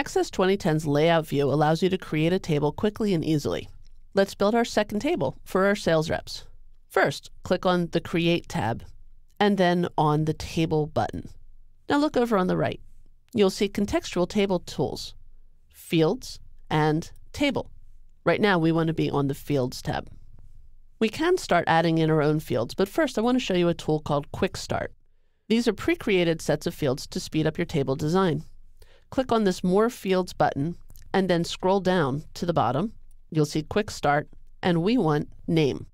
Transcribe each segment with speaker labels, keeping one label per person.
Speaker 1: Access 2010's layout view allows you to create a table quickly and easily. Let's build our second table for our sales reps. First, click on the Create tab, and then on the Table button. Now look over on the right. You'll see contextual table tools, Fields, and Table. Right now, we want to be on the Fields tab. We can start adding in our own fields, but first I want to show you a tool called Quick Start. These are pre-created sets of fields to speed up your table design. Click on this More Fields button, and then scroll down to the bottom. You'll see Quick Start, and we want Name.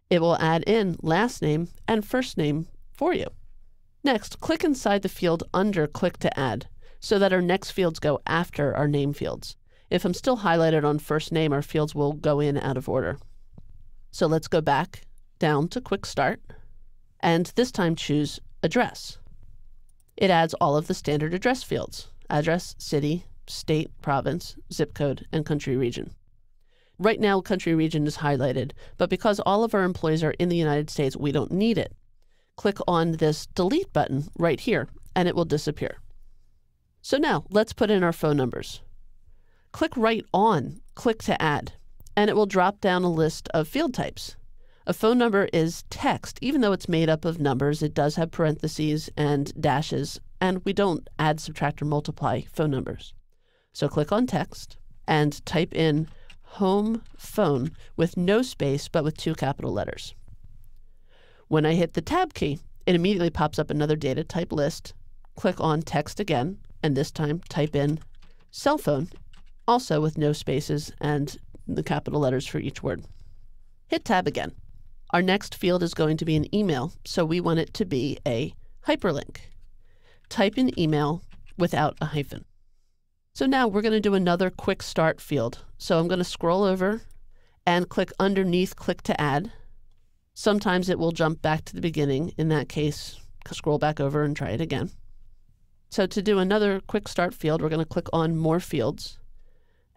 Speaker 1: It will add in last name and first name for you. Next, click inside the field under Click to Add, so that our next fields go after our name fields. If I'm still highlighted on first name, our fields will go in out of order. So let's go back down to Quick Start, and this time choose Address. It adds all of the standard address fields: address, city, state, province, zip code, and country region. Right now, country region is highlighted, but because all of our employees are in the United States, we don't need it. Click on this Delete button right here, and it will disappear. So now, let's put in our phone numbers. Click right on Click to Add, and it will drop down a list of field types. A phone number is text. Even though it's made up of numbers, it does have parentheses and dashes, and we don't add, subtract, or multiply phone numbers. So click on Text and type in Home Phone with no space, but with 2 capital letters. When I hit the Tab key, it immediately pops up another data type list. Click on Text again, and this time type in Cell Phone, also with no spaces and the capital letters for each word. Hit Tab again. Our next field is going to be an email, so we want it to be a hyperlink. Type in email without a hyphen. So now we're going to do another Quick Start field. So I'm going to scroll over and click underneath Click to Add. Sometimes it will jump back to the beginning. In that case, scroll back over and try it again. So to do another Quick Start field, we're going to click on More Fields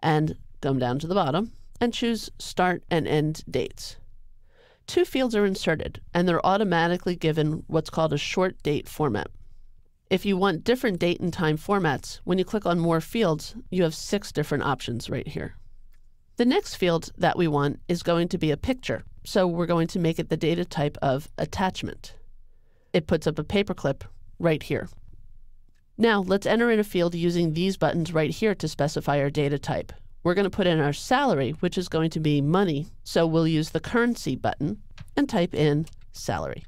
Speaker 1: and come down to the bottom and choose Start and End Dates. 2 fields are inserted, and they're automatically given what's called a short date format. If you want different date and time formats, when you click on More Fields, you have 6 different options right here. The next field that we want is going to be a picture, so we're going to make it the data type of attachment. It puts up a paperclip right here. Now let's enter in a field using these buttons right here to specify our data type. We're going to put in our salary, which is going to be money, so we'll use the currency button and type in salary.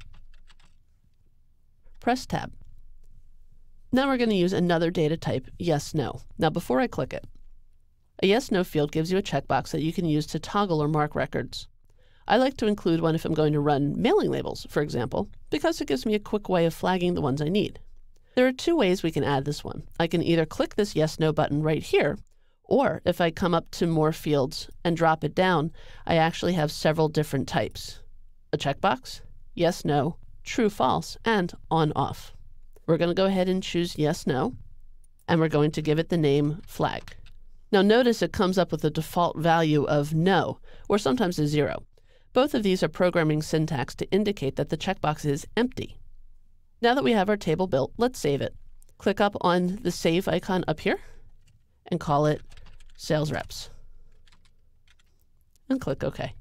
Speaker 1: Press Tab. Now we're going to use another data type, yes, no. Now before I click it, a yes, no field gives you a checkbox that you can use to toggle or mark records. I like to include one if I'm going to run mailing labels, for example, because it gives me a quick way of flagging the ones I need. There are 2 ways we can add this one. I can either click this yes, no button right here, or if I come up to More Fields and drop it down, I actually have several different types. A checkbox, yes, no, true, false, and on, off. We're going to go ahead and choose yes, no, and we're going to give it the name flag. Now notice it comes up with a default value of no, or sometimes a 0. Both of these are programming syntax to indicate that the checkbox is empty. Now that we have our table built, let's save it. Click up on the Save icon up here and call it Sales Reps. And click OK.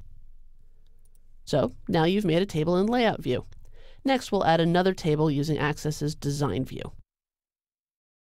Speaker 1: So now you've made a table in Layout view. Next, we'll add another table using Access's Design view.